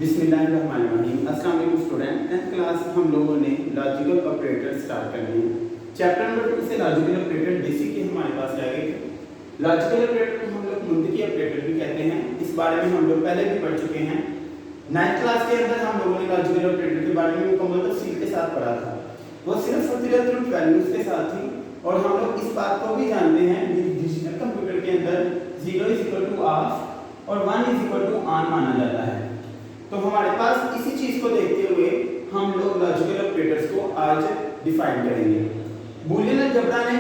बिस्मिल्लाहिर्रहमानिर्रहीम। अस्सलाम वालेकुम स्टूडेंट। 10th क्लास हम लोगों ने लॉजिकल ऑपरेटर स्टार्ट करने हैं। चैप्टर नंबर 2 से लॉजिकल ऑपरेटर बेसिक के हमारे पास रह गए थे। लॉजिकल ऑपरेटर को हम लोग मुंतकी ऑपरेटर भी कहते हैं। इस बारे में हम लोग पहले भी पढ़ चुके हैं। 9th क्लास के अंदर हम लोगों ने लॉजिकल ऑपरेटर के बारे में मुकम्मल तफसील के साथ पढ़ा था। वो सिर्फ और सिर्फ ट्रूथ वैल्यूज के साथ थी और हम लोग इस बात को भी जानते हैं कि डिजिटल कंप्यूटर के अंदर 0 = ऑफ और 1 = ऑन माना जाता है। तो हमारे पास इसी चीज को देखते हुए हम लोग लॉजिकल ऑपरेटर्स को आज डिफाइन करेंगे। बूलियन अलजेब्रा ने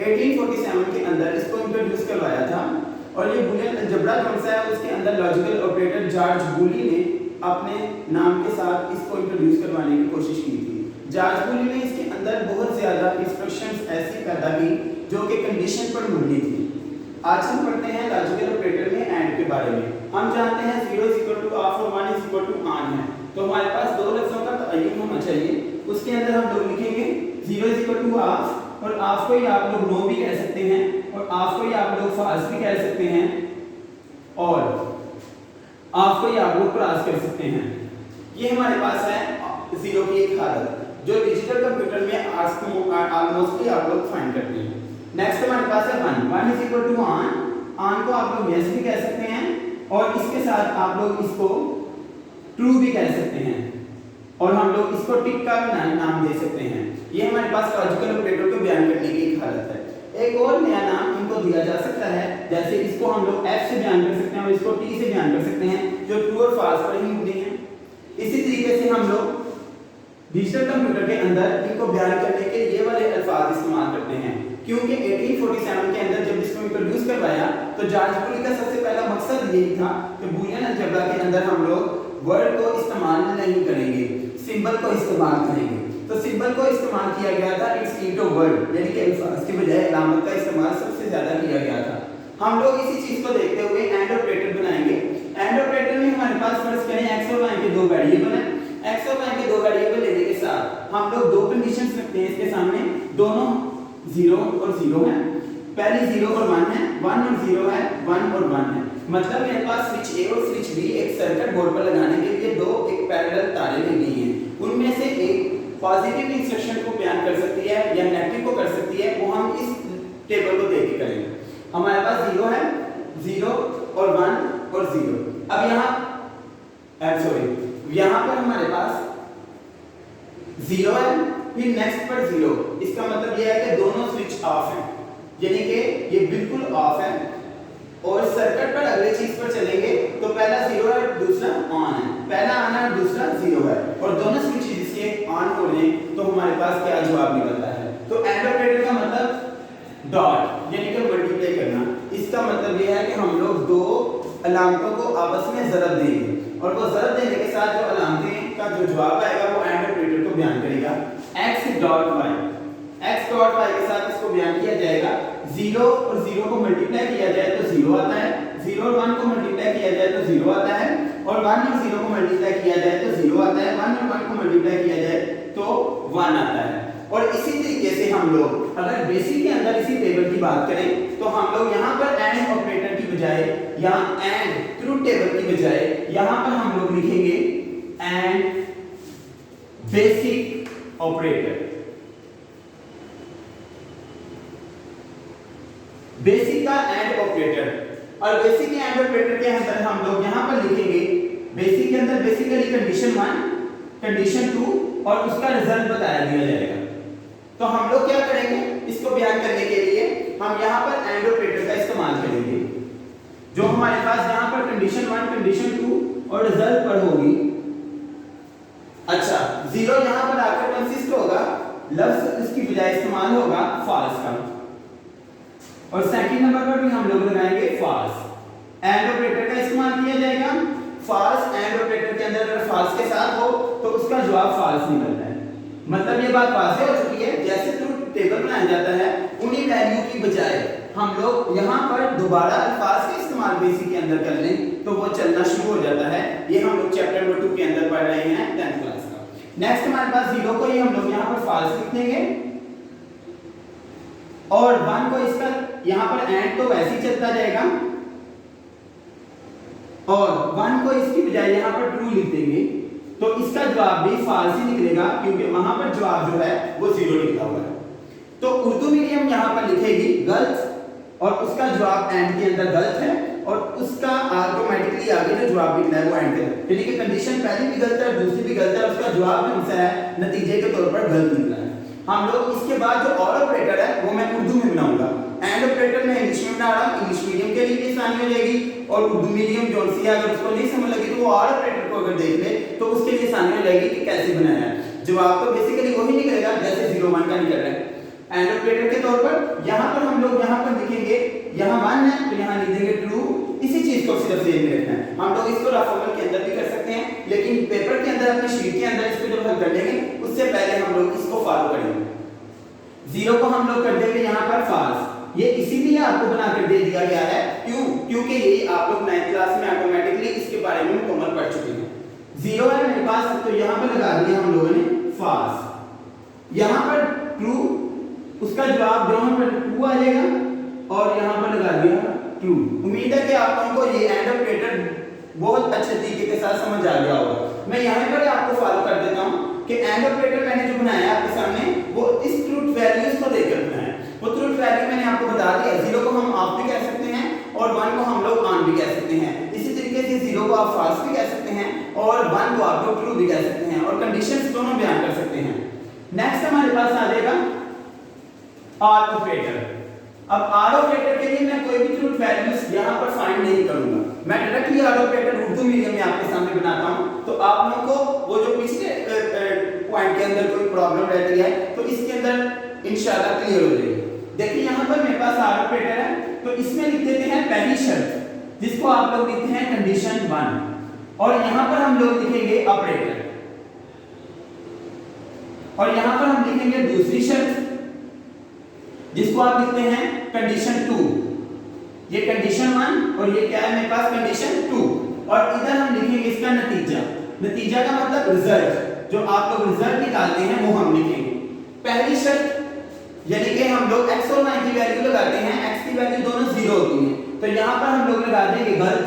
1847 के अंदर इसको इंट्रोड्यूस करवाया था और ये बूलियन अलजेब्रा कौन सा है, उसके अंदर लॉजिकल ऑपरेटर जॉर्ज बूली ने अपने नाम के साथ इसको इंट्रोड्यूस करवाने की कोशिश की थी। जॉर्ज बूली ने इसके अंदर बहुत ज्यादा इंस्ट्रक्शंस ऐसी पैदा की जो कि कंडीशन पर मबनी थी। आज हम पढ़ते हैं लॉजिकल ऑपरेटर में एंड के बारे में। हम जानते हैं 0 = ऑफ और 1 = ऑन है, तो हमारे पास दो लफ्जों का तयन होना चाहिए। उसके अंदर हम लोग लिखेंगे 0 = ऑफ और ऑफ को ही आप लोग नो भी कह सकते हैं और ऑफ को ही आप लोग फॉल्स भी कह सकते हैं और ऑफ को ही आप लोग क्रॉस कर सकते हैं। ये हमारे पास है 0 की एक हालत जो डिजिटल कंप्यूटर में ऑलमोस्ट आप लोग फाइंड करते हैं। नेक्स्ट हमारे पास है 1 = ऑन को आप लोग यस भी कह सकते हैं और इसके साथ आप लोग इसको ट्रू भी कह सकते हैं और हम लोग इसको टिक का भी नाम दे सकते हैं। ये हमारे पास लॉजिकल ऑपरेटर को बयान करने की एक हालत है। एक और नया नाम इनको दिया जा सकता है, जैसे इसको हम लोग एफ से बयान कर सकते हैं और इसको टी से बयान कर सकते हैं जो ट्रू और फॉल्स पर ही होती हैं। इसी तरीके से हम लोग डिजिटल कंप्यूटर के अंदर इनको बयान करने के ये वाले अल्फाज इस्तेमाल करते हैं, क्योंकि 1847 के अंदर जब इसको इंट्रोड्यूस करवाया तो जॉर्ज बूली का सबसे पहला मकसद यही था कि बूलियन अलजेब्रा के अंदर हम लोग वर्ड को इस्तेमाल नहीं करेंगे, सिंबल को इस्तेमाल करेंगे। तो सिंबल को इस्तेमाल किया गया था इंस्टीड ऑफ वर्ड, यानी कि अल्फाज के बजाय अलामत का इस्तेमाल सबसे ज्यादा किया गया था। हम लोग इसी चीज को देखते हुए एंड ऑपरेटर बनाएंगे। एंड ऑपरेटर में हमारे पास फर्स्ट करें x और y के दो वेरिएबल हैं। x और y के दो वेरिएबल लेने के साथ हम लोग दो कंडीशंस रखते हैं इसके सामने, दोनों 0 और 0 है। पहली 0 और 1 है, 1 और 0 है, 1 और 1 है। मतलब मेरे पास स्विच ए और स्विच बी एक सर्किट बोर्ड पर लगाने के लिए दो एक पैरेलल तारें ली गई हैं। उनमें से एक पॉजिटिव इंस्ट्रक्शन को बयान कर सकती है या नेगेटिव को कर सकती है, वो हम इस टेबल को देख के करेंगे। हमारे पास 0 है, 0 और 1 और 0। अब यहाँ पर हमारे पास 0 है, फिर नेक्स्ट पर 0। इसका मतलब यह है कि दोनों स्विच ऑफ हैं, यानी कि ये बिल्कुल ऑफ है। और सर्किट पर अगले चीज पर चलेंगे तो पहला 0 है, दूसरा ऑन है। पहला ऑन है, दूसरा 0 है और दोनों स्विच जिसके ऑन हो रहे हैं तो हमारे पास क्या जवाब निकलता है। तो एंड ऑपरेटर का मतलब डॉट यानी कि मल्टीप्लाई करना। इसका मतलब यह है कि हम लोग दो अलामतों को आपस में ज़रब देंगे और वो ज़रब देने के साथ जो अलामतें का जो जवाब आएगा वो एंड ऑपरेटर को बयान करेगा। x.y के साथ इसको बयान किया जाएगा। 0 और 0 को मल्टीप्लाई किया जाए तो 0 आता है, 0 और 1 को मल्टीप्लाई किया जाए तो 0 आता है और 1 और 0 को मल्टीप्लाई किया जाए तो 0 आता है, 1 और 1 को मल्टीप्लाई किया जाए तो 1 आता है। और इसी तरीके से हम लोग अगर बेसिक के अंदर इसी टेबल की बात करें तो हम लोग यहाँ पर एंड ऑपरेटर की बजाय या एंड ट्रूथ टेबल की बजाय यहाँ पर हम लोग लिखेंगे एंड बेसिक ऑपरेटर। बेसिक का एंड ऑपरेटर और बेसिक के एंड ऑपरेटर के अंदर हम लोग यहां पर लिखेंगे बेसिक के अंदर बेसिकली कंडीशन 1, कंडीशन 2 और उसका रिजल्ट बताया दिया जाएगा। तो हम लोग क्या करेंगे, इसको बयान करने के लिए हम यहां पर एंड ऑपरेटर का इस्तेमाल करेंगे। जो हमारे पास यहां पर कंडीशन 1, कंडीशन 2 और रिजल्ट पर होगी। अच्छा, 0 यहां पर आकर कंसिस्ट होगा, लफ्ज इसकी बजाय इस्तेमाल होगा फॉल्स का और सेकंड नंबर पर भी हम लोग लगाएंगे फॉल्स। एंड ऑपरेटर का इस्तेमाल किया जाएगा। फॉल्स एंड ऑपरेटर के अंदर अगर फॉल्स के साथ हो तो उसका जवाब फॉल्स निकलता है। मतलब ये बात वाज़ेह हो चुकी है। जैसे ट्रूथ टेबल बनाया जाता है उन्हीं वैल्यू की बजाय हम लोग यहाँ पर दोबारा अल्फाज का इस्तेमाल बेसिक के अंदर कर लें तो वो चलना शुरू हो जाता है। ये हम लोग चैप्टर नंबर 2 के अंदर पढ़ रहे हैं 10th क्लास का। नेक्स्ट हमारे पास 0 को ही हम लोग यहाँ पर फॉल्स लिख देंगे और 1 को इसका यहाँ पर एंड तो वैसे ही चलता जाएगा और 1 को इसकी बजाय यहाँ पर ट्रू लिख देंगे तो इसका जवाब भी फॉल्स ही निकलेगा, क्योंकि वहां पर जवाब जो है वो 0 निकला हुआ है। तो उर्दू मीडियम यहाँ पर लिखेगी गलत और उसका जवाब एंड के अंदर गलत है और उसका ऑटोमेटिकली आगे जो जवाब निकला है वो एंड के अंदर, यानी कि कंडीशन पहली भी गलत है दूसरी भी गलत है, उसका जवाब जो हमसे है नतीजे के तौर पर गलत निकला है। हम लोग इसके बाद जो और ऑपरेटर है वो मैं उर्दू में बनाऊंगा। एंड ऑपरेटर मैं इंग्लिश में बना रहा हूं, इंग्लिश मीडियम के लिए आसानी हो जाएगी और उर्दू मीडियम जो सी है अगर उसको नहीं समझ लगी तो वो और ऑपरेटर को अगर देख ले तो उसके लिए आसानी हो जाएगी कि कैसे बनाया है। जवाब तो बेसिकली वही निकलेगा जैसे 0 1 का निकल रहा है। एंड ऑपरेटर के तौर पर यहां पर हम लोग यहां पर लिखेंगे, यहां 1 है तो यहां लिख देंगे ट्रू। इसी चीज को सिर्फ ध्यान में रखना है। हम लोग इसको रफ अमल के अंदर भी कर सकते हैं, लेकिन पेपर के अंदर अपनी शीट के अंदर इसको जब हल कर लेंगे उससे पहले हम लोग इसको फॉलो करेंगे। 0 को हम लोग कर देंगे यहां पर फॉल्स। ये इसीलिए आपको बनाकर दे दिया गया है, क्यों? क्योंकि ये आप लोग 9th क्लास में ऑटोमेटिकली इसके बारे में मुकम्मल पढ़ चुके हैं। 0 है मेरे पास तो यहां पर लगा दिया हम लोगों ने फॉल्स। यहां पर ट्रू, उसका जवाब जो हम ट्रू आ जाएगा और यहां पर लगा दिया ट्रू। उम्मीद है कि आप लोगों को ये एंड ऑपरेटर बहुत अच्छे तरीके के साथ समझ आ गया होगा। मैं यहां पर आपको फॉलो कर देता हूं कि एंड ऑपरेटर मैंने जो बनाया है आपके सामने वो इस ट्रूथ वैल्यूज को देकर बनाया है। वो ट्रूथ वैल्यू मैंने आपको बता दिया, 0 को हम ऑफ भी कह सकते हैं और 1 को हम लोग ऑन भी कह सकते हैं। इसी तरीके से 0 को आप फॉल्स भी कह सकते हैं और 1 को आप लोग ट्रू भी कह सकते हैं और कंडीशंस दोनों बयान कर सकते हैं। नेक्स्ट हमारे पास आ जाएगा आर ऑपरेटर। अब आर ऑपरेटर के लिए मैं कोई भी ट्रूथ वैल्यूज यहां पर फाइंड नहीं करूंगा, मैं directly or operator Urdu medium में आपके सामने बनाता हूं। तो आप लोगों को वो जो पिछले पॉइंट के अंदर कोई प्रॉब्लम रहती है तो इसके अंदर इंशाल्लाह क्लियर हो जाएगी। देखिए यहां पर मेरे पास आर ऑपरेटर है तो इसमें लिख देते हैं पहली शर्त जिसको आप लोग लिखते हैं कंडीशन 1 और यहां पर हम लोग लिखेंगे ऑपरेटर और यहां पर हम लिखेंगे दूसरी शर्त जिसको आप लिखते हैं कंडीशन 2। ये कंडीशन 1 और ये क्या है मेरे पास कंडीशन 2 और इधर हम लिखेंगे इसका नतीजा। नतीजा का मतलब रिजल्ट, जो आप लोग रिजल्ट निकालते हैं वो हम लिखेंगे। पहली शर्त यानी कि हम लोग x और y की वैल्यू लगाते हैं, x की वैल्यू दोनों 0 होती है तो यहां पर हम लोग लगा देंगे गलत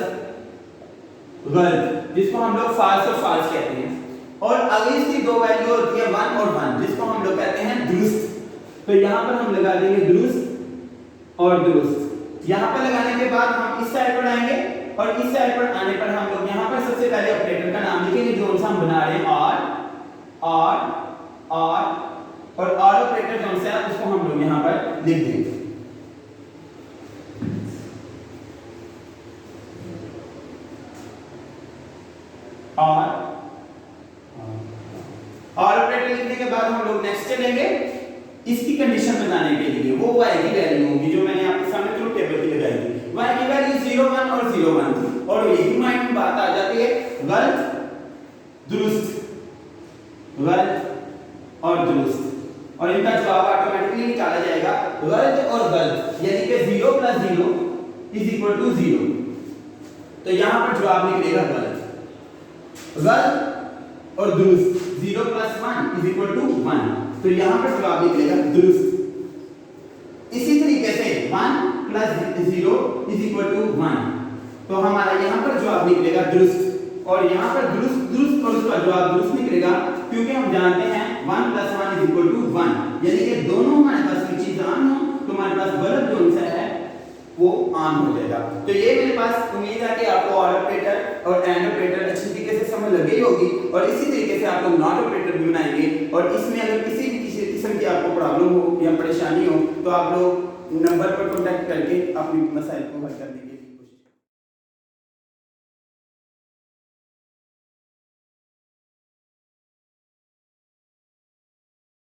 जिसको हम लोग फॉल्स और फॉल्स कहते हैं और अगली इसकी दो वैल्यू होती है 1 और 1 जिसको हम लोग कहते हैं दुरुस्त। तो यहां पर हम लगा देंगे दुरुस्त और दुरुस्त। यहां पर लगाने के बाद हम इस साइड पर आएंगे और इस साइड पर आने पर हम लोग यहां पर सबसे पहले ऑपरेटर का नाम लिखेंगे जो हम बना रहे हैं आर और आर ऑपरेटर जो है उसको हम लोग यहां पर लिख देंगे। आर ऑपरेटर लिखने के बाद हम लोग नेक्स्ट चलेंगे इसकी कंडीशन बताने के लिए। वो y की वैल्यू होगी जो मैंने आपके सामने ट्रूथ टेबल की लगाई थी। y की वैल्यू 0 1 और 0 1 थी और यही माइंड में बात आ जाती है गलत और दुरुस्त और इनका जवाब ऑटोमेटिकली निकाला जाएगा गलत और गलत, यानी कि 0 + 0 = 0। तो यहां पर जवाब निकलेगा गलत और दुरुस्त। 0 + 1 = 1 तो यहां पर जवाब निकलेगा दुरुस्त। इसी तरीके से 1 + 0 = 1 तो हमारा यहां पर जवाब निकलेगा दुरुस्त और यहां पर दुरुस्त और उसका जवाब दुरुस्त निकलेगा क्योंकि हम जानते हैं 1 + 1 = 1 यानी कि दोनों हमारे पास की चीज ऑन हो तो हमारे पास गलत जो आंसर है वो ऑन हो जाएगा। तो ये मेरे पास उम्मीद है कि आपको ऑर ऑपरेटर और एंड ऑपरेटर अच्छी तरीके से समझ लग गई होगी और इसी तरीके से आप लोग नॉट ऑपरेटर भी बनाएंगे और इसमें अगर किसी किस्म की आपको प्रॉब्लम हो या परेशानी हो तो आप लोग नंबर पर कांटेक्ट करके अपनी मसाइल को हल कर देंगे।